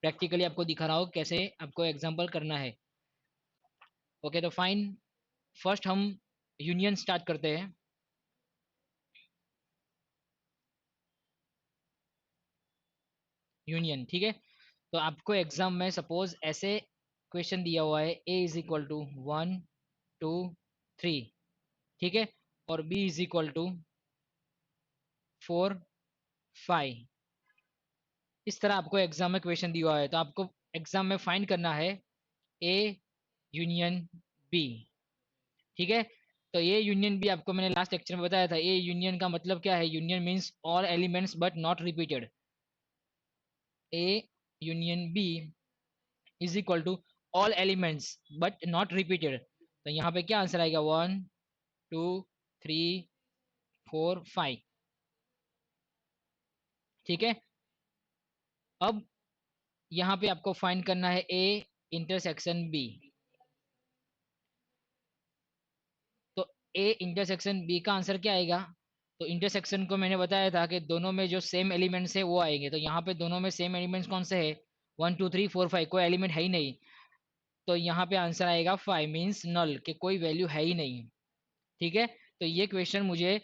Practically आपको दिखा रहा हूँ कैसे आपको एग्जाम्पल करना है। ओके, तो फाइन, फर्स्ट हम यूनियन स्टार्ट करते हैं। यूनियन, ठीक है। तो आपको एग्जाम में सपोज ऐसे क्वेश्चन दिया हुआ है, ए इज इक्वल टू 1 2 3, ठीक है, और बी इज इक्वल टू 4 5। इस तरह आपको एग्जाम में क्वेश्चन दिया हुआ है, तो आपको एग्जाम में फाइंड करना है ए यूनियन बी, ठीक है। तो ये यूनियन बी आपको मैंने लास्ट लेक्चर में बताया था। ए यूनियन का मतलब क्या है? Union means all elements but not repeated. A union B is equal to all elements but not repeated. तो यहाँ पे क्या आंसर आएगा? 1 2 3 4 5, ठीक है। अब यहाँ पे आपको फाइंड करना है ए इंटरसेक्शन बी। तो ए इंटरसेक्शन बी का आंसर क्या आएगा? तो इंटरसेक्शन को मैंने बताया था कि दोनों में जो सेम एलिमेंट्स है वो आएंगे। तो यहाँ पे दोनों में सेम एलिमेंट्स कौन से है? 1 2 3 4 5, कोई एलिमेंट है ही नहीं। तो यहाँ पे आंसर आएगा 5, मीन्स नल, कि कोई वैल्यू है ही नहीं, ठीक है। तो ये क्वेश्चन मुझे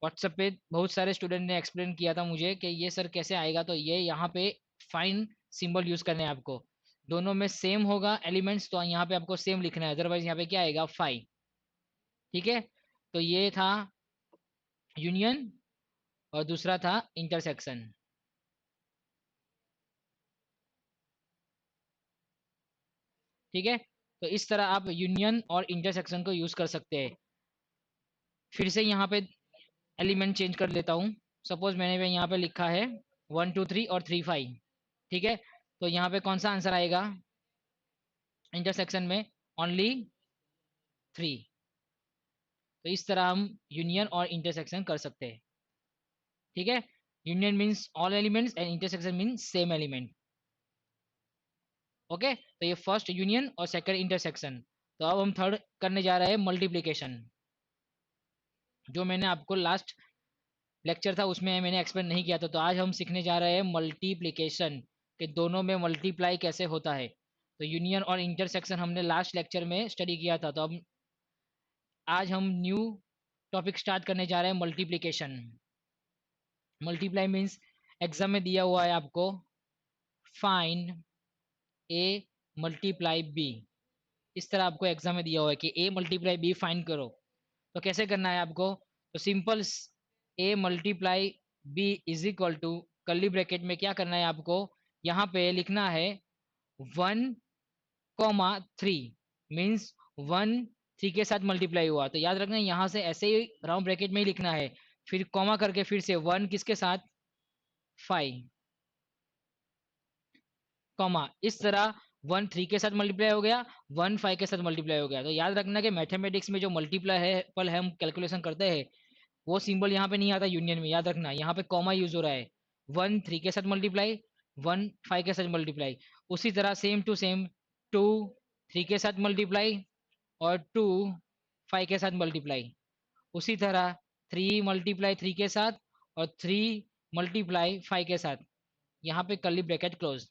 व्हाट्सएप पे बहुत सारे स्टूडेंट ने एक्सप्लेन किया था मुझे कि ये सर कैसे आएगा। तो ये यहाँ पे फाइन सिंबल यूज करने हैं आपको। दोनों में सेम होगा एलिमेंट्स, तो यहाँ पे आपको सेम लिखना है, अदरवाइज यहाँ पे क्या आएगा? 5, ठीक है। तो ये था यूनियन और दूसरा था इंटरसेक्शन, ठीक है। तो इस तरह आप यूनियन और इंटरसेक्शन को यूज कर सकते हैं। फिर से यहाँ पे एलिमेंट चेंज कर लेता हूँ। सपोज मैंने यहाँ पे लिखा है 1 2 3 और 3 5, ठीक है। तो यहाँ पे कौन सा आंसर आएगा इंटरसेक्शन में? ओनली 3। तो इस तरह हम यूनियन और इंटरसेक्शन कर सकते हैं, ठीक है। Union means all elements and intersection means same element. Okay, तो ये फर्स्ट यूनियन और सेकंड इंटरसेक्शन। तो अब हम थर्ड करने जा रहे हैं मल्टीप्लीकेशन, जो मैंने आपको लास्ट लेक्चर था उसमें मैंने एक्सप्लेन नहीं किया था। तो आज हम सीखने जा रहे हैं मल्टीप्लीकेशन, कि दोनों में मल्टीप्लाई कैसे होता है। तो यूनियन और इंटरसेक्शन हमने लास्ट लेक्चर में स्टडी किया था। तो अब आज हम न्यू टॉपिक स्टार्ट करने जा रहे हैं, मल्टीप्लीकेशन। मल्टीप्लाई मीन्स एग्जाम में दिया हुआ है आपको, फाइंड ए मल्टीप्लाई बी। इस तरह आपको एग्जाम में दिया हुआ है कि ए मल्टीप्लाई बी फाइंड करो। तो कैसे करना है आपको? तो simple, A multiply B is equal to, curly bracket में क्या करना है आपको? यहाँ पे लिखना है 1 3, मीन्स 1 3 के साथ मल्टीप्लाई हुआ। तो याद रखना यहाँ से ऐसे ही राउंड ब्रैकेट में ही लिखना है, फिर कॉमा करके फिर से 1 किसके साथ? 5, कॉमा। इस तरह 1 3 के साथ मल्टीप्लाई हो गया, 1 5 के साथ मल्टीप्लाई हो गया। तो याद रखना कि मैथमेटिक्स में जो मल्टीप्लाई है पल हम कैलकुलेशन करते हैं, वो सिंबल यहाँ पे नहीं आता यूनियन में। याद रखना यहाँ पे कॉमा यूज हो रहा है। 1 3 के साथ मल्टीप्लाई, 1 5 के साथ मल्टीप्लाई। उसी तरह सेम टू सेम 2 3 के साथ मल्टीप्लाई और 2 5 के साथ मल्टीप्लाई। उसी तरह 3 × 3 के साथ और 3 × 5 के साथ। यहाँ पे कर्ली ब्रैकेट क्लोज।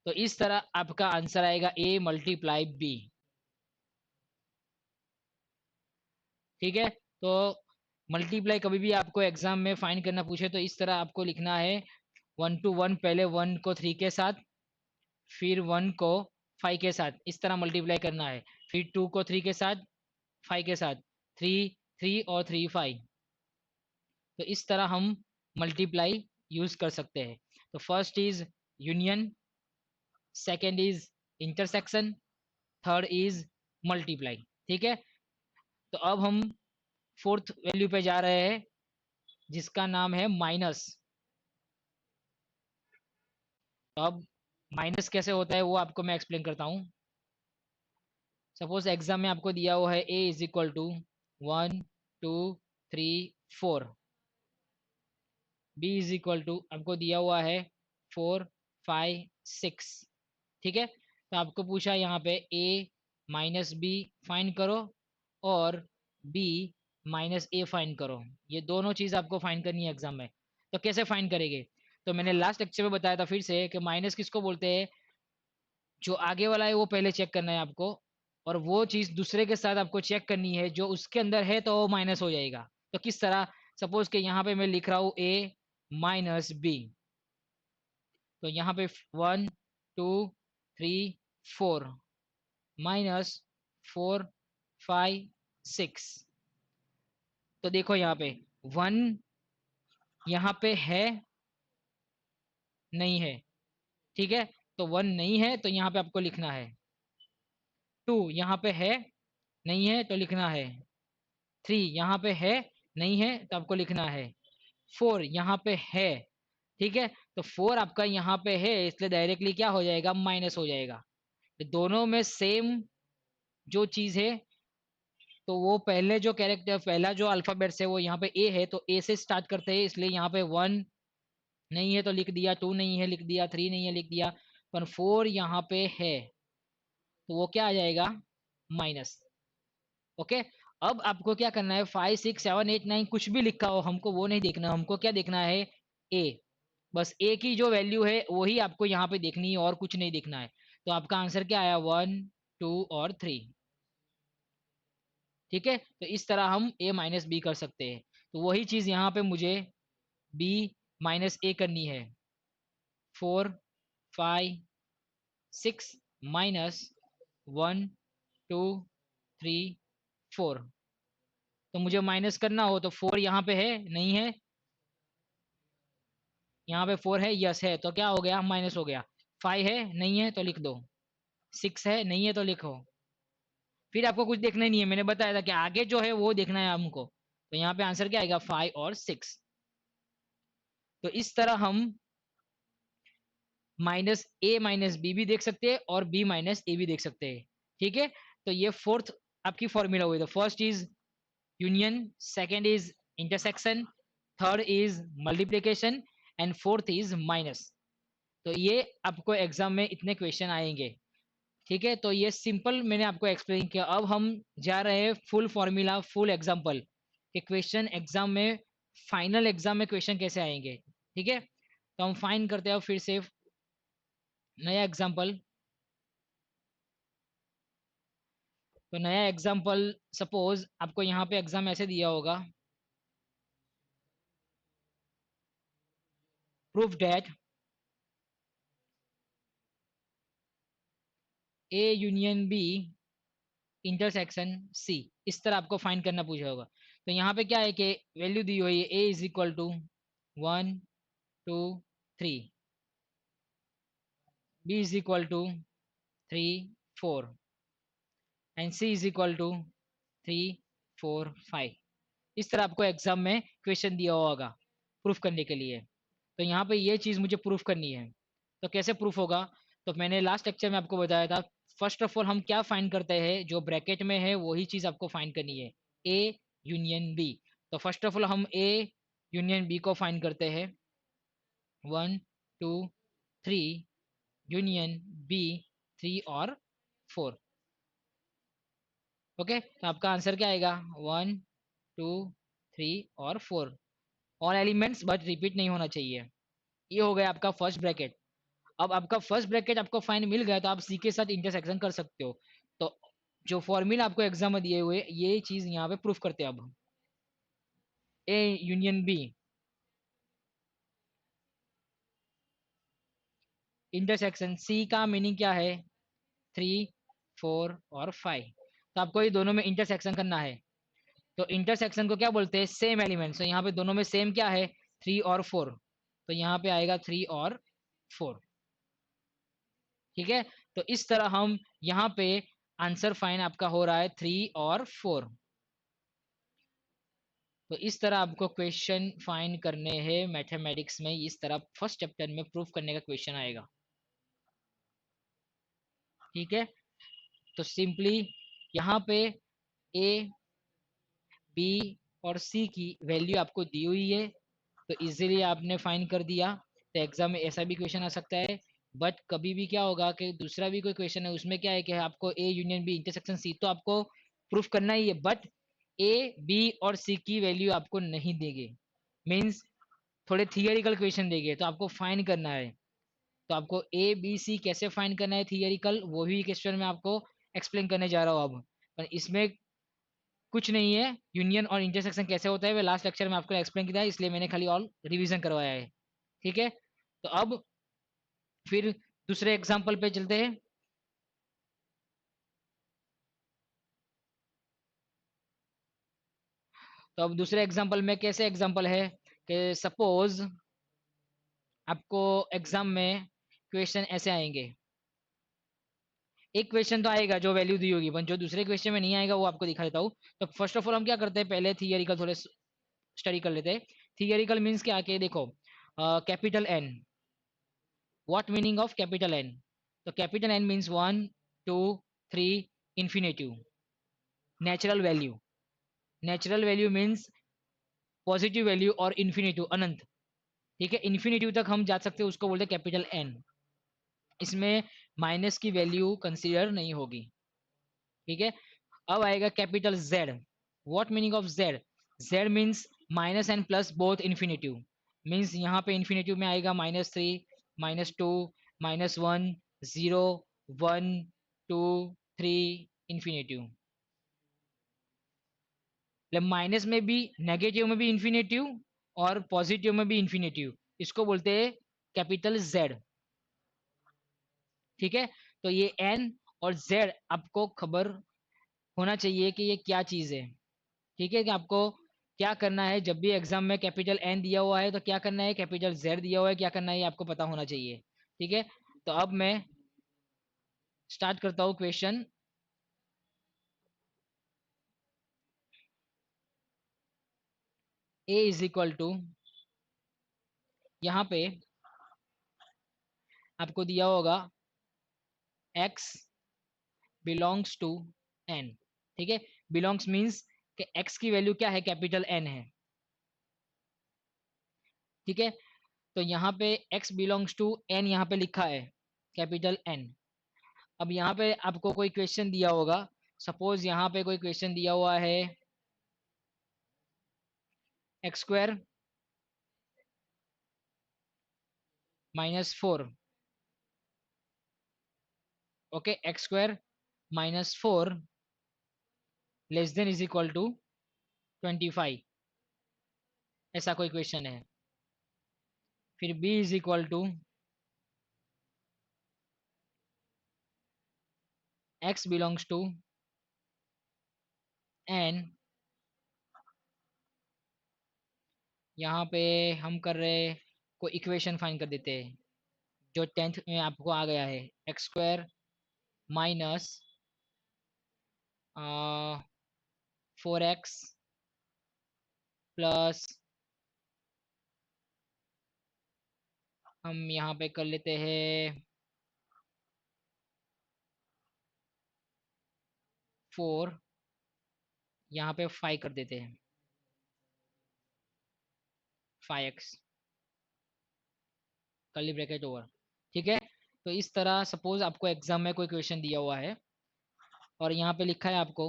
तो इस तरह आपका आंसर आएगा ए मल्टीप्लाई बी, ठीक है। तो मल्टीप्लाई कभी भी आपको एग्जाम में फाइंड करना पूछे तो इस तरह आपको लिखना है 1 to 1, पहले 1 को 3 के साथ, फिर 1 को 5 के साथ, इस तरह मल्टीप्लाई करना है। फिर 2 को 3 के साथ, 5 के साथ, 3 3 और 3 5। तो इस तरह हम मल्टीप्लाई यूज कर सकते हैं। तो first is union, second is intersection, third is multiply, ठीक है। तो अब हम फोर्थ वैल्यू पे जा रहे हैं, जिसका नाम है माइनस। तो अब माइनस कैसे होता है वो आपको मैं एक्सप्लेन करता हूँ। सपोज एग्जाम में आपको दिया हुआ है A is equal to 1 2 3 4, B is equal to आपको दिया हुआ है 4 5 6, ठीक है। तो आपको पूछा यहाँ पे ए माइनस बी फाइंड करो और बी माइनस ए फाइंड करो। ये दोनों चीज आपको फाइंड करनी है एग्जाम में। तो कैसे फाइंड करेंगे? तो मैंने लास्ट लेक्चर में बताया था फिर से कि माइनस किसको बोलते हैं, जो आगे वाला है वो पहले चेक करना है आपको, और वो चीज दूसरे के साथ आपको चेक करनी है जो उसके अंदर है तो वो माइनस हो जाएगा। तो किस तरह, सपोज के यहाँ पे मैं लिख रहा हूँ a माइनस बी, तो यहाँ पे 1 2 3 4 माइनस 4 5 6। तो देखो यहाँ पे 1 यहाँ पे है नहीं है, ठीक है, तो 1 नहीं है तो यहाँ पे आपको लिखना है, 2 यहाँ पे है नहीं है तो लिखना है, 3 यहाँ पे है नहीं है तो आपको लिखना है, 4 यहाँ पे है, ठीक है, तो 4 आपका यहाँ पे है इसलिए डायरेक्टली क्या हो जाएगा, माइनस हो जाएगा। तो दोनों में सेम जो चीज है, तो वो पहले जो कैरेक्टर, पहला जो अल्फाबेट्स है वो यहाँ पे ए है, तो ए से स्टार्ट करते हैं, इसलिए यहाँ पे 1 नहीं है तो लिख दिया, 2 नहीं है लिख दिया, 3 नहीं है लिख दिया, पर 4 यहाँ पे है तो वो क्या आ जाएगा, माइनस। ओके, अब आपको क्या करना है, 5 6 7 8 9 कुछ भी लिखा हो हमको वो नहीं देखना, हमको क्या देखना है, ए, बस ए की जो वैल्यू है वही आपको यहाँ पे देखनी है और कुछ नहीं देखना है। तो आपका आंसर क्या आया, 1 2 और 3, ठीक है। तो इस तरह हम a माइनस बी कर सकते हैं। तो वही चीज यहाँ पे मुझे b माइनस ए करनी है, 4 5 6 माइनस 1 2 3 4। तो मुझे माइनस करना हो तो 4 यहाँ पे है नहीं है, यहाँ पे 4 है, यस है, तो क्या हो गया, माइनस हो गया। 5 है नहीं है तो लिख दो, 6 है नहीं है तो लिखो, फिर आपको कुछ देखना ही नहीं है, मैंने बताया था कि आगे जो है वो देखना है हमको। तो यहाँ पे आंसर क्या आएगा, 5 और 6। तो इस तरह हम माइनस ए माइनस बी भी देख सकते हैं और बी माइनस ए भी देख सकते हैं, ठीक है। तो ये फोर्थ आपकी फॉर्मूला हुई, तो first is union, second is intersection, third is multiplication and fourth is minus. तो ये आपको एग्जाम में इतने क्वेश्चन आएंगे, ठीक है। तो ये सिंपल मैंने आपको एक्सप्लेन किया। अब हम जा रहे हैं फुल फॉर्मूला, फुल एग्जाम्पल के क्वेश्चन एग्जाम में, फाइनल एग्जाम में क्वेश्चन कैसे आएंगे, ठीक है। तो हम फाइन करते हैं फिर से नया एग्जाम्पल। तो नया एग्जाम्पल, सपोज आपको यहाँ पे एग्जाम ऐसे दिया होगा, proof that A union B intersection C, इस तरह आपको फाइंड करना पूछा होगा। तो यहाँ पे क्या है कि वैल्यू दी हुई है, A is equal to 1 2 3, B is equal to 3 4 and C is equal to 3 4 5। इस तरह आपको एग्जाम में क्वेश्चन दिया होगा प्रूफ करने के लिए। तो यहाँ पे ये चीज़ मुझे प्रूफ करनी है, तो कैसे प्रूफ होगा, तो मैंने लास्ट लेक्चर में आपको बताया था, फर्स्ट ऑफ ऑल हम क्या फाइंड करते हैं, जो ब्रैकेट में है वही चीज़ आपको फाइंड करनी है, ए यूनियन बी। तो फर्स्ट ऑफ ऑल हम ए यूनियन बी को फाइंड करते हैं, 1 2 3 यूनियन बी 3 और 4। ओके, तो आपका आंसर क्या आएगा, 1 2 3 और 4, ऑल एलिमेंट्स बट रिपीट नहीं होना चाहिए। ये हो गया आपका फर्स्ट ब्रैकेट। अब आपका फर्स्ट ब्रैकेट आपको फाइन मिल गया तो आप सी के साथ इंटरसेक्शन कर सकते हो। तो जो फॉर्मूला आपको एग्जाम में दिए हुए ये चीज यहाँ पे प्रूफ करते हैं। अब A union B intersection C का मीनिंग क्या है, 3 4 और 5। तो आपको ये दोनों में इंटरसेक्शन करना है। तो इंटरसेक्शन को क्या बोलते हैं, सेम एलिमेंट। तो यहाँ पे दोनों में सेम क्या है, 3 और 4। तो यहाँ पे आएगा 3 और 4, ठीक है। तो इस तरह हम यहाँ पे आंसर फाइन आपका हो रहा है 3 और 4। तो इस तरह आपको क्वेश्चन फाइंड करने हैं मैथमेटिक्स में, इस तरह फर्स्ट चैप्टर में प्रूफ करने का क्वेश्चन आएगा, ठीक है। तो सिंपली यहाँ पे ए बी और सी की वैल्यू आपको दी हुई है, तो इजीली आपने फाइंड कर दिया। तो एग्जाम में ऐसा भी क्वेश्चन आ सकता है, बट कभी भी क्या होगा कि दूसरा भी कोई क्वेश्चन है उसमें क्या है कि आपको A union B intersection C तो आपको प्रूफ करना ही है, बट ए बी और सी की वैल्यू आपको नहीं देंगे। मीन्स थोड़े थियरिकल क्वेश्चन देंगे तो आपको फाइंड करना है। तो आपको ए बी सी कैसे फाइंड करना है थियरिकल, वो भी क्वेश्चन में आपको एक्सप्लेन करने जा रहा हूँ अब। पर इसमें कुछ नहीं है, यूनियन और इंटरसेक्शन कैसे होता है वो लास्ट लेक्चर में आपको एक्सप्लेन किया है, इसलिए मैंने खाली ऑल रिवीजन करवाया है। ठीक है, तो अब फिर दूसरे एग्जाम्पल पे चलते हैं। तो अब दूसरे एग्जाम्पल में कैसे एग्जाम्पल है कि सपोज आपको एग्जाम में क्वेश्चन ऐसे आएंगे, एक क्वेश्चन तो आएगा जो वैल्यू दी होगी, पर जो दूसरे क्वेश्चन में नहीं आएगा वो आपको दिखा देता हूँ। तो फर्स्ट ऑफ ऑल हम क्या करते हैं, पहले थियरिकल थोड़े स्टडी कर लेते हैं। थियरिकल मीन्स क्या कि देखो, capital N, what meaning of capital N? तो capital N means 1 2 3 infinitive, natural value. Natural value means positive value और इन्फिनेटिव अनंत। ठीक है, इन्फिनेटिव तक हम जा सकते हैं, उसको बोलते हैं कैपिटल एन। इसमें माइनस की वैल्यू कंसीडर नहीं होगी। ठीक है, अब आएगा capital Z. What meaning of Z? Z means minus and plus both infinitive. Means यहाँ पे इन्फिनेटिव में आएगा -3 -2 -1 0 1 2 3 इन्फिनेटिव। माइनस में भी, नेगेटिव में भी इन्फिनेटिव और पॉजिटिव में भी इन्फिनेटिव, इसको बोलते हैं कैपिटल जेड। ठीक है, तो ये एन और जेड आपको खबर होना चाहिए कि ये क्या चीज है। ठीक है, कि आपको क्या करना है जब भी एग्जाम में कैपिटल एन दिया हुआ है तो क्या करना है, कैपिटल जेड दिया हुआ है क्या करना है, ये आपको पता होना चाहिए। ठीक है, तो अब मैं स्टार्ट करता हूँ question. A is equal to, यहाँ पे आपको दिया होगा एक्स बिलोंग्स टू एन। ठीक है, बिलोंग्स मीन्स कि एक्स की वैल्यू क्या है, कैपिटल एन है। ठीक है, तो यहाँ पे x बिलोंग्स टू n यहाँ पे लिखा है कैपिटल n। अब यहाँ पे आपको कोई क्वेश्चन दिया होगा, सपोज यहाँ पे कोई क्वेश्चन दिया हुआ है x² -4। Okay, x² -4 less than is equal to 25, ऐसा कोई क्वेश्चन है। फिर b is equal to x belongs to n। यहाँ पे हम कर रहे को इक्वेशन फाइंड कर देते हैं जो 10th में आपको आ गया है, x² माइनस 4x प्लस, हम यहाँ पे कर लेते हैं 4, यहाँ पे 5 कर देते हैं, 5x कर्ली ब्रैकेट ओवर। ठीक है, तो इस तरह सपोज आपको एग्जाम में कोई क्वेश्चन दिया हुआ है और यहाँ पे लिखा है आपको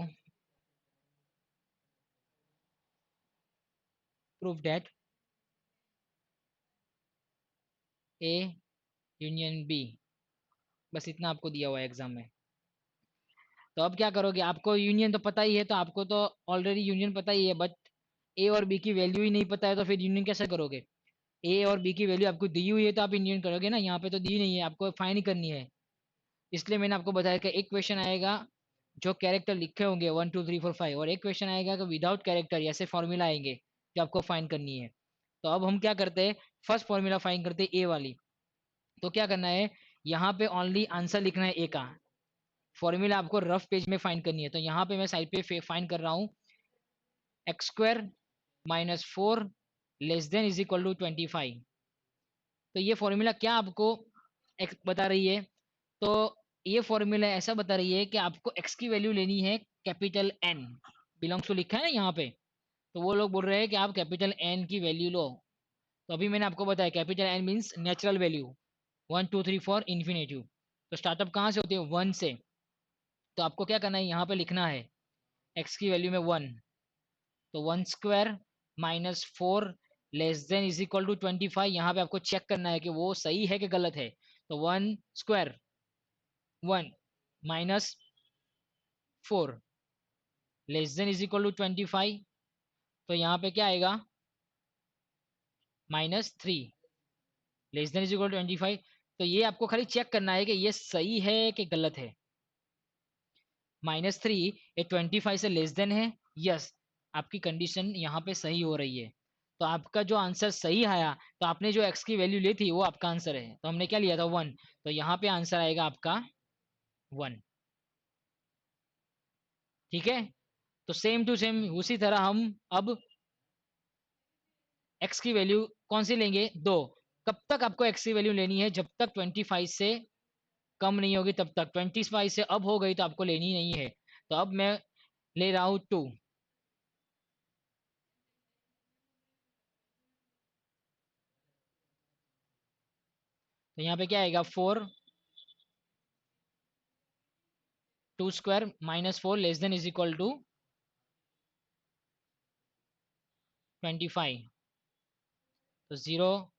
proof that A union B, बस इतना आपको दिया हुआ है एग्जाम में। तो अब क्या करोगे, आपको यूनियन तो पता ही है, तो आपको तो ऑलरेडी यूनियन पता ही है, बट ए और बी की वैल्यू ही नहीं पता है, तो फिर यूनियन कैसे करोगे? ए और बी की वैल्यू आपको दी हुई है तो आप यूनियन करोगे ना, यहाँ पे तो दी नहीं है, आपको फाइंड करनी है। इसलिए मैंने आपको बताया कि एक क्वेश्चन आएगा जो कैरेक्टर लिखे होंगे 1 2 3 4 5, और एक क्वेश्चन आएगा कि विदाउट कैरेक्टर, ऐसे फॉर्मूला आएंगे जो आपको फाइंड करनी है। तो अब हम क्या करते हैं, फर्स्ट फॉर्मूला फाइंड करते हैं ए वाली। तो क्या करना है, यहाँ पे ओनली आंसर लिखना है ए का, फॉर्मूला आपको रफ पेज में फाइंड करनी है। तो यहाँ पे मैं साइड पे फाइंड कर रहा हूँ x² -4 less than is equal to 25। तो ये फॉर्मूला क्या आपको बता रही है, तो ये फॉर्मूला ऐसा बता रही है कि आपको x की वैल्यू लेनी है कैपिटल N, बिलोंग्स टू लिखा है ना यहाँ पे, तो वो लोग बोल रहे हैं कि आप कैपिटल N की वैल्यू लो। तो अभी मैंने आपको बताया capital N means natural value 1 2 3 4 infinitive. तो स्टार्टअप कहाँ से होते हैं, 1 से। तो आपको क्या करना है, यहाँ पे लिखना है x की वैल्यू में 1, तो 1² -4 less than is equal to 25, यहाँ पे आपको चेक करना है कि वो सही है कि गलत है। तो 1 square 1 -4 less than is equal to 25, तो यहाँ पे क्या आएगा -3 less than is equal to 25। तो ये आपको खाली चेक करना है कि ये सही है कि गलत है। -3 ये 25 से लेस देन है, यस आपकी कंडीशन यहाँ पे सही हो रही है। तो आपका जो आंसर सही आया, तो आपने जो x की वैल्यू ली थी वो आपका आंसर है। तो हमने क्या लिया था 1, तो यहाँ पे आंसर आएगा आपका 1। ठीक है, तो सेम टू सेम उसी तरह हम अब x की वैल्यू कौन सी लेंगे, 2। कब तक आपको x की वैल्यू लेनी है, जब तक 25 से कम नहीं होगी तब तक। 25 से अब हो गई तो आपको लेनी नहीं है। तो अब मैं ले रहा हूँ 2। तो यहाँ पे क्या आएगा 4 2 square -4 less than is equal to 25। तो 0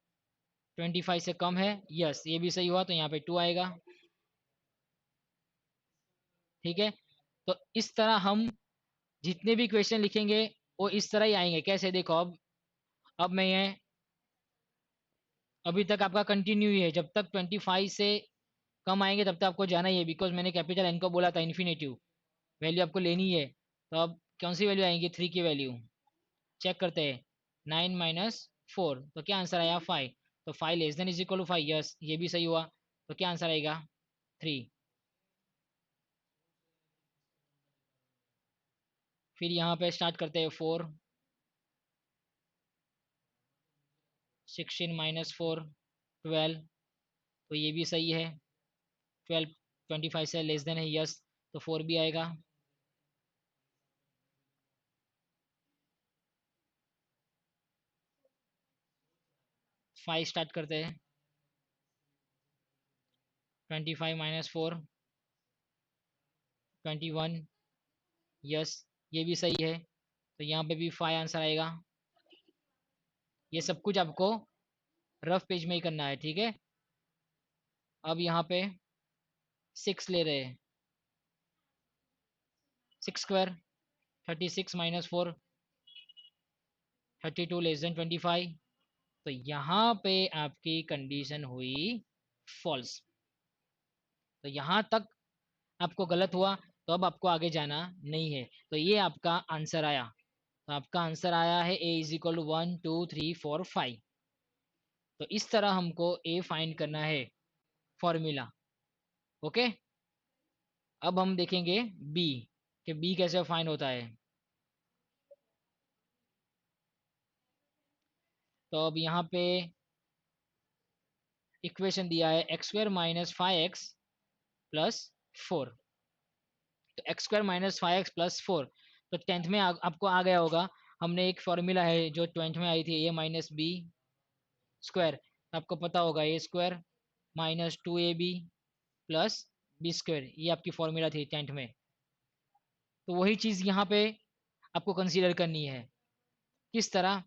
25 से कम है, यस ये भी सही हुआ, तो यहाँ पे 2 आएगा। ठीक है, तो इस तरह हम जितने भी क्वेश्चन लिखेंगे वो इस तरह ही आएंगे। कैसे, देखो अब मैं ये अभी तक आपका कंटिन्यू ही है, जब तक 25 से कम आएंगे तब तक आपको जाना ही है, बिकॉज मैंने कैपिटल एन को बोला था इन्फिनेटिव वैल्यू आपको लेनी है। तो अब कौन सी वैल्यू आएंगी, 3 की वैल्यू चेक करते हैं। 9 - 4, तो क्या आंसर आया 5। तो 5 less than is equal to 5, yes ये भी सही हुआ। तो क्या आंसर आएगा 3। फिर यहाँ पे स्टार्ट करते हैं 4 16 -4 12, तो ये भी सही है। 12 25 से लेस देन है, यस तो 4 भी आएगा। 5 स्टार्ट करते हैं। 25 -4 21, यस ये भी सही है। तो यहाँ पे भी 5 आंसर आएगा। ये सब कुछ आपको रफ पेज में ही करना है, ठीक है। अब यहाँ पे 6 ले रहे हैं। 6 स्क्वायर 36 -4 32 लेस देन 25, तो यहाँ पे आपकी कंडीशन हुई फॉल्स। तो यहाँ तक आपको गलत हुआ, तो अब आपको आगे जाना नहीं है। तो ये आपका आंसर आया। तो आपका आंसर आया है ए इज इक्वल टू 1 2 3 4 5। तो इस तरह हमको ए फाइंड करना है, फॉर्मूला। ओके, अब हम देखेंगे बी, कि बी कैसे फाइंड होता है। तो अब यहाँ पे इक्वेशन दिया है x² - 5x + 4। तो x² - 5x + 4, तो 10th में आपको आ गया होगा। हमने एक फॉर्मूला है जो 20th में आई थी, a - b² आपको पता होगा, a² - 2ab + b², ये आपकी फॉर्मूला थी 10th में। तो वही चीज़ यहाँ पे आपको कंसीडर करनी है। किस तरह,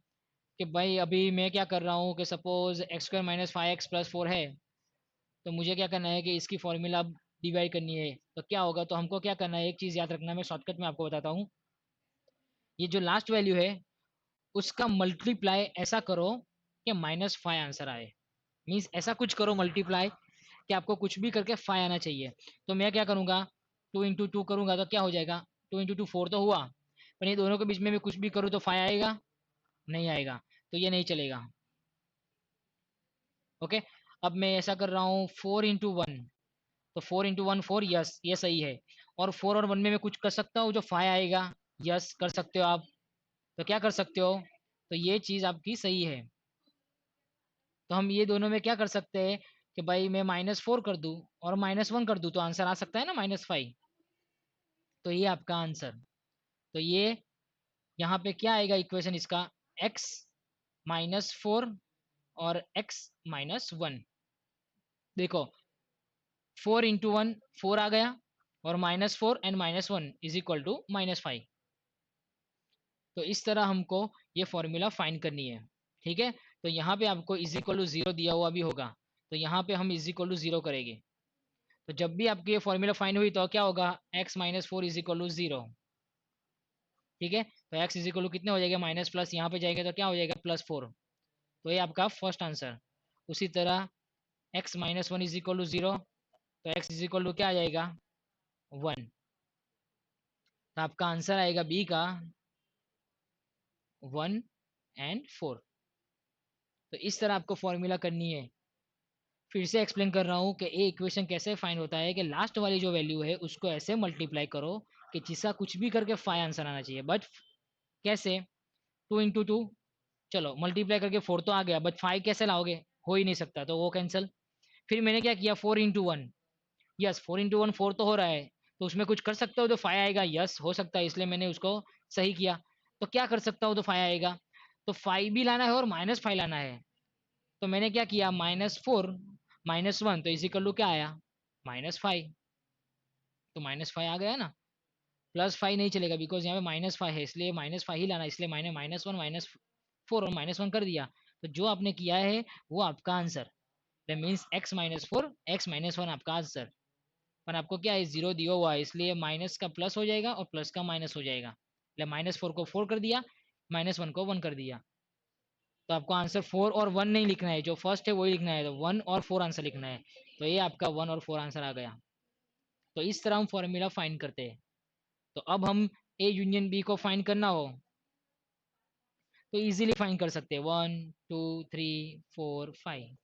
कि भाई अभी मैं क्या कर रहा हूँ कि सपोज x² - 5x + 4 है, तो मुझे क्या करना है कि इसकी फॉर्मूला अब डिवाइड करनी है। तो क्या होगा, तो हमको क्या करना है, एक चीज़ याद रखना, मैं शॉर्टकट में आपको बताता हूँ। ये जो लास्ट वैल्यू है उसका मल्टीप्लाई ऐसा करो कि -5 आंसर आए। मीन्स ऐसा कुछ करो मल्टीप्लाई कि आपको कुछ भी करके 5 आना चाहिए। तो मैं क्या करूँगा, 2 × 2 करूँगा तो क्या हो जाएगा, 2 × 2 4 तो हुआ, पर ये दोनों के बीच में भी कुछ भी करूँ तो 5 आएगा, नहीं आएगा। तो ये नहीं चलेगा। ओके, अब मैं ऐसा कर रहा हूँ 4 × 1, तो 4 × 1 4, यस ये सही है। और 4 और 1 में मैं कुछ कर सकता हूँ जो 5 आएगा, यस कर सकते हो आप। तो क्या कर सकते हो, तो ये चीज़ आपकी सही है। तो हम ये दोनों में क्या कर सकते हैं कि भाई मैं -4 कर दूं और -1 कर दूं, तो आंसर आ सकता है ना -5। तो ये आपका आंसर। तो ये यहाँ पे क्या आएगा इक्वेशन इसका, x -4 और x-1। देखो 4 × 1 4 आ गया, और -4 एंड -1 इज इक्वल टू -5। तो इस तरह हमको ये फॉर्मूला फाइंड करनी है। ठीक है, तो यहाँ पे आपको इज इक्वल टू 0 दिया हुआ भी होगा, तो यहाँ पे हम इज इक्वल टू 0 करेंगे। तो जब भी आपकी ये फॉर्मूला फाइंड हुई तो क्या होगा, x minus four is equal to 0। ठीक है, तो x इज इक्वल टू कितने हो जाएगा, माइनस प्लस यहाँ पे जाएगा तो क्या हो जाएगा, +4। तो ये आपका फर्स्ट आंसर। उसी तरह x minus one is equal to 0, तो x इज इक्वल टू क्या आ जाएगा, 1। तो आपका आंसर आएगा बी का 1 एंड 4। तो इस तरह आपको फॉर्मूला करनी है। फिर से एक्सप्लेन कर रहा हूँ कि ए इक्वेशन कैसे फाइंड होता है, कि लास्ट वाली जो वैल्यू है उसको ऐसे मल्टीप्लाई करो कि जिसका कुछ भी करके 5 आंसर आना चाहिए। बट कैसे, 2 × 2, चलो मल्टीप्लाई करके 4 तो आ गया, बट 5 कैसे लाओगे, हो ही नहीं सकता, तो वो कैंसिल। फिर मैंने क्या किया, 4 × 1, यस 4 × 1 4 तो हो रहा है, तो उसमें कुछ कर सकते हो तो 5 आएगा, यस हो सकता है, इसलिए मैंने उसको सही किया। तो क्या कर सकता हूँ तो 5 आएगा, तो 5 भी लाना है और -5 लाना है। तो मैंने क्या किया, -4 -1 तो इजिकल टू क्या आया, -5। तो -5 आ गया ना, +5 नहीं चलेगा बिकॉज यहाँ पे -5 है, इसलिए -5 ही लाना, इसलिए मैंने -1 -4 और -1 कर दिया। तो जो आपने किया है वो आपका answer, that means x-4 x-1 आपका आंसर। पर आपको क्या है, 0 दिया हुआ है, इसलिए माइनस का प्लस हो जाएगा और प्लस का माइनस हो जाएगा। -4 को 4 कर दिया, -1 को 1 कर दिया। तो आपको आंसर 4 और 1 नहीं लिखना है, जो फर्स्ट है वही लिखना है, तो 1 और 4 आंसर लिखना है। तो ये आपका 1 और 4 आंसर आ गया। तो इस तरह हम फॉर्मूला फाइंड करते हैं। तो अब हम ए यूनियन बी को फाइंड करना हो तो इजीली फाइंड कर सकते हैं, 1 2 3 4 5।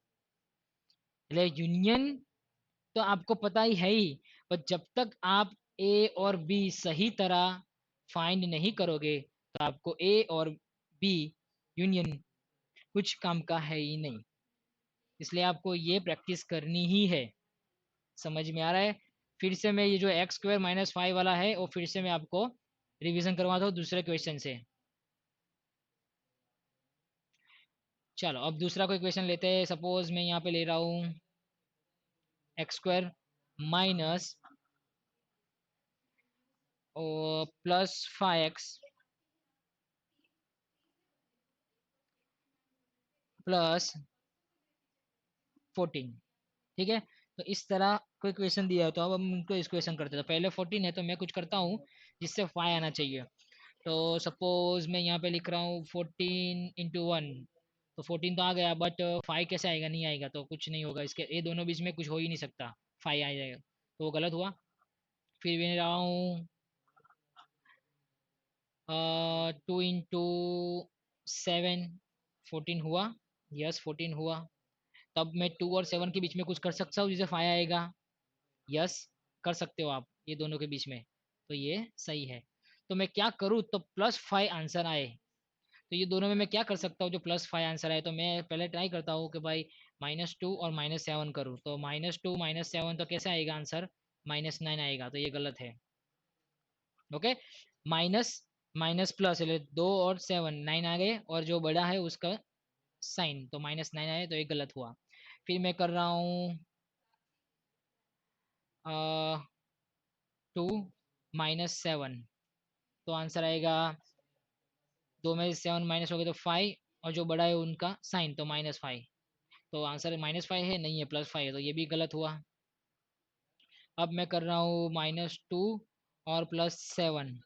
यूनियन तो आपको पता ही है ही, पर जब तक आप ए और बी सही तरह फाइंड नहीं करोगे तो आपको ए और बी यूनियन कुछ काम का है ही नहीं। इसलिए आपको ये प्रैक्टिस करनी ही है। समझ में आ रहा है? फिर से मैं ये जो x² - 5 वाला है वो फिर से मैं आपको रिवीजन करवाता हूँ दूसरे क्वेश्चन से। चलो अब दूसरा कोई क्वेश्चन लेते हैं। सपोज मैं यहाँ पे ले रहा हूँ x² माइनस +5x +14। ठीक है, तो इस तरह कोई क्वेश्चन दिया है तो अब हम इनको इस क्वेश्चन करते हैं। तो पहले 14 है तो मैं कुछ करता हूँ जिससे 5 आना चाहिए। तो सपोज मैं यहाँ पे लिख रहा हूँ 14 × 1, तो 14 तो आ गया, बट 5 कैसे आएगा, नहीं आएगा, तो कुछ नहीं होगा, इसके ये दोनों बीच में कुछ हो ही नहीं सकता, 5 आ जाएगा, तो वो गलत हुआ। फिर मैं रहा हूँ 2 × 7, 14 हुआ, यस 14 हुआ। तब मैं 2 और 7 के बीच में कुछ कर सकता हूँ जिसे 5 आएगा, यस कर सकते हो आप, ये दोनों के बीच में, तो ये सही है। तो मैं क्या करूँ तो +5 आंसर आए, तो ये दोनों में मैं क्या कर सकता हूँ जो +5 आंसर आए, तो मैं पहले ट्राई करता हूँ कि भाई -2 और -7 करूँ, तो -2 -7 तो कैसे आएगा आंसर, -9 आएगा, तो ये गलत है। ओके, माइनस माइनस प्लस, 2 और 7 9 आ गए, और जो बड़ा है उसका साइन, तो -9 आए, तो ये गलत हुआ। फिर मैं कर रहा हूँ 2 - 7, तो आंसर आएगा, 2 में 7 माइनस हो गए तो 5, और जो बड़ा है उनका साइन, तो -5। तो आंसर -5 है, नहीं है, +5 है, तो ये भी गलत हुआ। अब मैं कर रहा हूँ -2 और +7,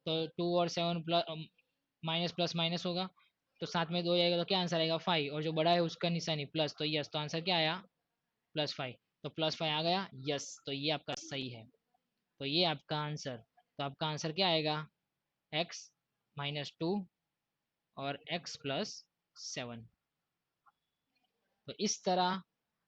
तो 2 और 7 प्लस माइनस प्लस माइनस होगा, तो साथ में 2 आएगा, तो क्या आंसर आएगा, 5, और जो बड़ा है उसका निशानी प्लस, तो यस, तो आंसर क्या आया, +5। तो +5 आ गया, यस, तो ये आपका सही है। तो ये आपका आंसर, तो आपका आंसर क्या आएगा, x-2 और x+7। तो इस तरह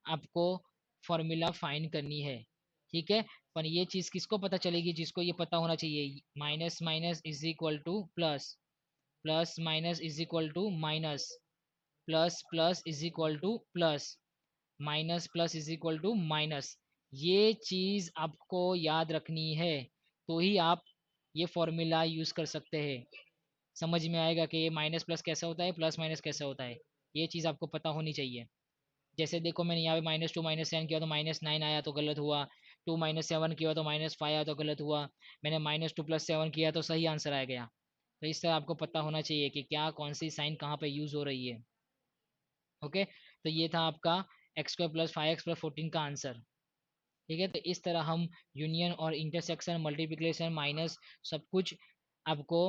आपको फॉर्मूला फाइंड करनी है। ठीक है, पर ये चीज़ किसको पता चलेगी, जिसको ये पता होना चाहिए, minus minus is equal to plus, plus minus is equal to minus, plus plus is equal to plus, minus plus is equal to minus. ये चीज़ आपको याद रखनी है, तो ही आप ये फॉर्मूला यूज़ कर सकते हैं। समझ में आएगा कि ये माइनस प्लस कैसा होता है, प्लस माइनस कैसा होता है, ये चीज़ आपको पता होनी चाहिए। जैसे देखो मैंने यहाँ पे -2 -7 किया तो -9 आया, तो गलत हुआ। 2 - 7 किया तो -5 आया, तो गलत हुआ। मैंने -2 + 7 किया तो सही आंसर आ गया। तो इस तरह आपको पता होना चाहिए कि क्या कौन सी साइन कहाँ पे यूज हो रही है। ओके, तो ये था आपका एक्स स्क्वायर प्लस 5x+14 का आंसर। ठीक है, तो इस तरह हम यूनियन और इंटरसेक्शन, मल्टीप्लिकेशन, माइनस सब कुछ आपको